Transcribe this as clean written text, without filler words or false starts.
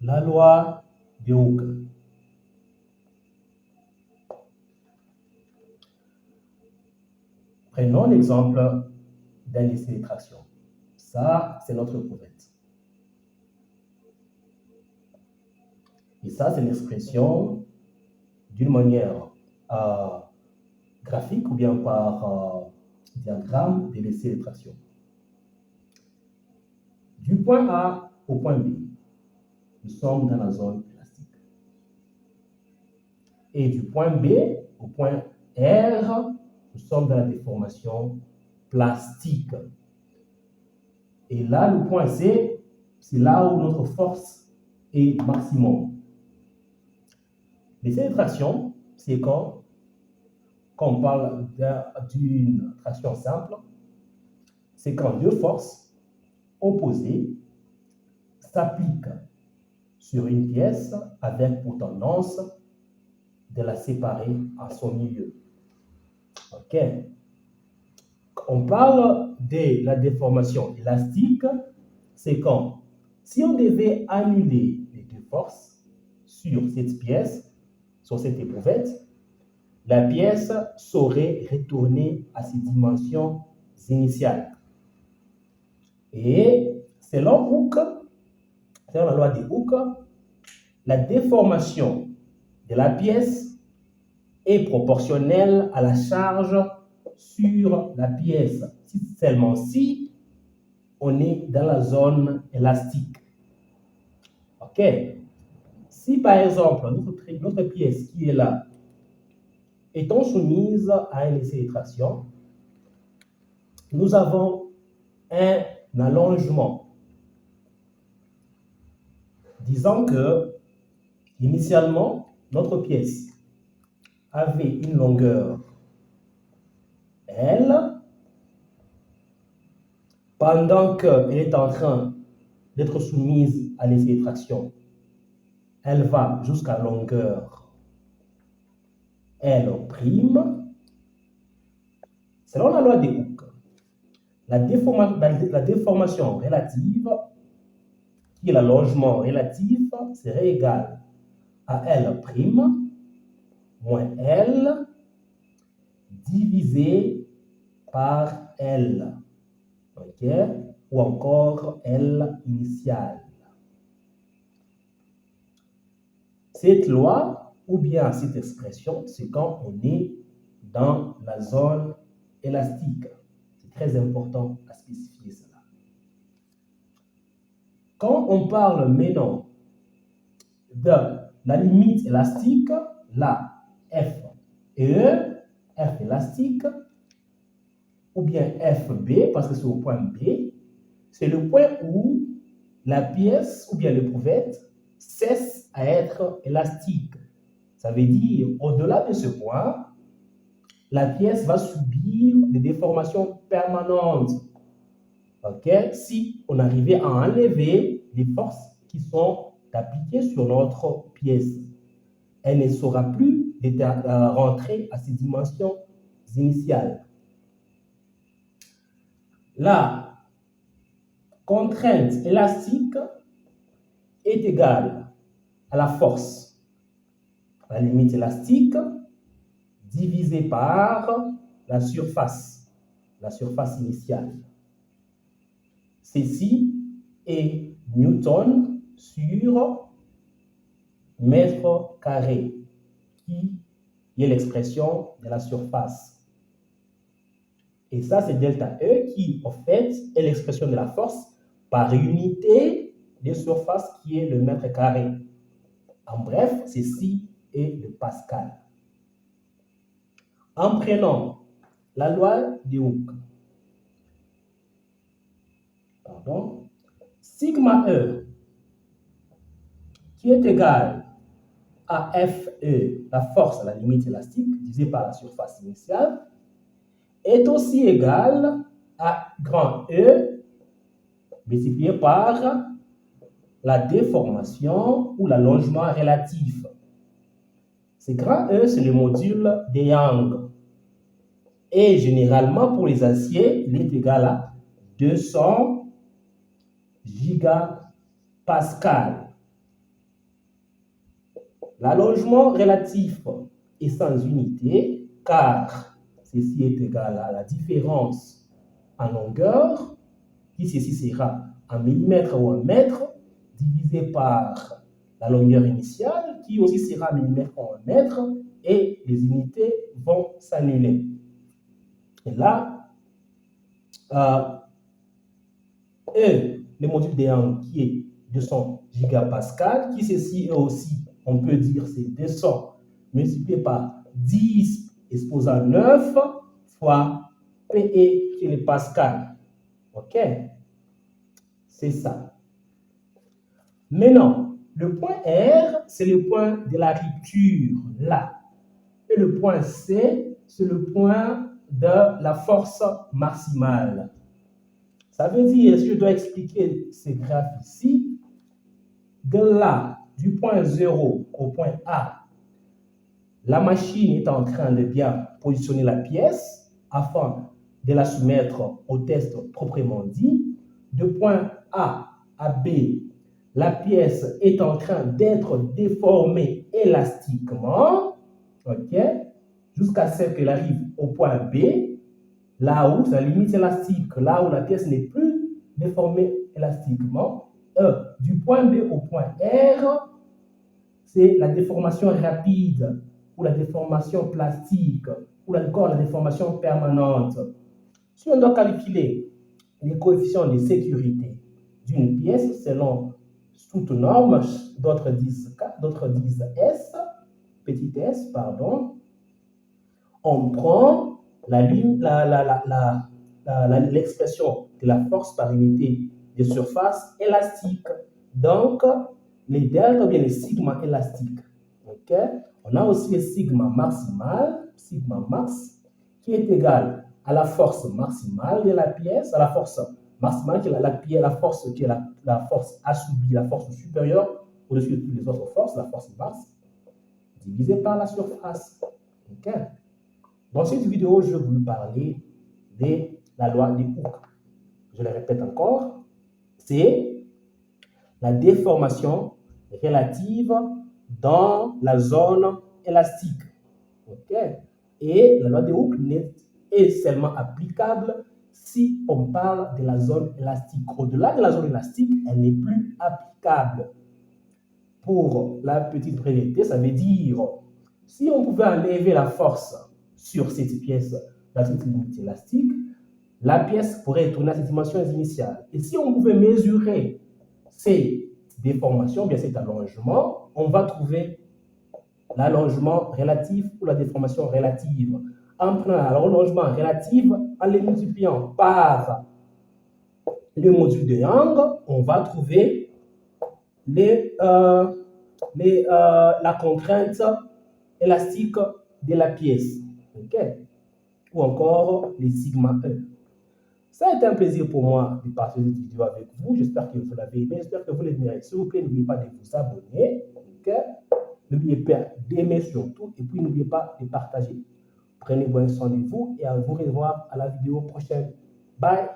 La loi de Hooke. Prenons l'exemple d'un essai de traction. Ça, c'est notre éprouvette. Et ça, c'est l'expression d'une manière graphique ou bien par diagramme de l'essai de traction. Du point A au point B, nous sommes dans la zone élastique. Et du point B au point R, nous sommes dans la déformation plastique. Et là, le point C, c'est là où notre force est maximum. L'essai de traction, c'est quand on parle d'une traction simple, c'est quand deux forces opposées s'appliquent sur une pièce avec pour tendance de la séparer à son milieu. OK? On parle de la déformation élastique, c'est quand, si on devait annuler les deux forces sur cette pièce, sur cette éprouvette, la pièce saurait retourner à ses dimensions initiales. Et selon Hooke, selon la loi de Hooke, la déformation de la pièce est proportionnelle à la charge sur la pièce, seulement si on est dans la zone élastique. OK? Si par exemple, notre pièce qui est là, étant soumise à un essai de traction, nous avons un allongement. Disons que, initialement, notre pièce avait une longueur L, pendant qu'elle est en train d'être soumise à l'essai de traction, elle va jusqu'à longueur L'. Selon la loi de Hooke, la déformation relative, qui est l'allongement relatif, serait égal à L' moins L divisé par L. OK? Ou encore L initial. Cette loi, ou bien cette expression, c'est quand on est dans la zone élastique. C'est très important à spécifier cela. Quand on parle maintenant de la limite élastique, là, F et E, F élastique, ou bien FB, parce que c'est au point B, c'est le point où la pièce ou bien l'éprouvette cesse à être élastique. Ça veut dire, au-delà de ce point, la pièce va subir des déformations permanentes. OK? Si on arrivait à enlever les forces qui sont appliquées sur notre pièce, elle ne saura plus rentrer à ses dimensions initiales. La contrainte élastique est égale à la force, la limite élastique, divisée par la surface initiale. Ceci est Newton sur mètre carré, qui est l'expression de la surface. Et ça, c'est delta E qui, en fait, est l'expression de la force par unité de surface qui est le mètre carré. En bref, ceci est le Pascal. En prenant la loi de Hooke, sigma E, qui est égal à FE, la force à la limite élastique, divisée par la surface initiale, est aussi égal à grand E multiplié par la déformation ou l'allongement relatif. Ce grand E, c'est le module de Young. Et généralement, pour les aciers, il est égal à 200 gigapascal. L'allongement relatif est sans unité, car ceci est égal à la différence en longueur, qui ceci sera en millimètres ou en mètres, divisé par la longueur initiale, qui aussi sera en millimètres ou en mètres, et les unités vont s'annuler. Et là, le module des angles qui est 200 gigapascal, qui ceci est aussi, on peut dire, c'est 200 multiplié par 10 exposant 9 fois PE qui est le pascal. OK? C'est ça. Maintenant, le point R, c'est le point de la rupture, là. Et le point C, c'est le point de la force maximale. Ça veut dire, si je dois expliquer ces graphes ici, de là, du point 0 au point A, la machine est en train de bien positionner la pièce afin de la soumettre au test proprement dit. De point A à B, la pièce est en train d'être déformée élastiquement, ok, jusqu'à ce qu'elle arrive au point B, là où c'est la limite élastique, là où la pièce n'est plus déformée élastiquement. Du point B au point R, c'est la déformation rapide ou la déformation plastique ou encore la déformation permanente. Si on doit calculer les coefficients de sécurité d'une pièce selon toute norme, d'autres disent S, petit s, pardon, on prend l'expression de la force par unité de surface élastique. Donc, les delta ou bien les sigma élastiques. Okay? On a aussi le sigma maximal, sigma max, qui est égal à la force maximale de la pièce, à la force maximale qui est la force qui est la force assoubie, la force supérieure au-dessus de toutes les autres forces, la force basse, divisée par la surface. Okay? Dans cette vidéo, je vais vous parler de la loi de Hooke. Je le répète encore, c'est la déformation relative dans la zone élastique. Okay? Et la loi de Hooke est seulement applicable si on parle de la zone élastique. Au-delà de la zone élastique, elle n'est plus applicable. Pour la petite brièveté, ça veut dire si on pouvait enlever la force sur cette pièce dans cette limite élastique, la pièce pourrait tourner à ses dimensions initiales. Et si on pouvait mesurer ces déformations, bien cet allongement, on va trouver l'allongement relatif ou la déformation relative. En prenant l'allongement relatif, en les multipliant par le module de Young, on va trouver la contrainte élastique de la pièce. Okay? Ou encore les sigma E. Ça a été un plaisir pour moi de partager cette vidéo avec vous. J'espère que vous l'avez aimé. J'espère que vous l'aimerez. S'il vous plaît, n'oubliez pas de vous abonner. Okay? N'oubliez pas d'aimer surtout. Et puis, n'oubliez pas de partager. Prenez bien soin de vous et à vous revoir à la vidéo prochaine. Bye!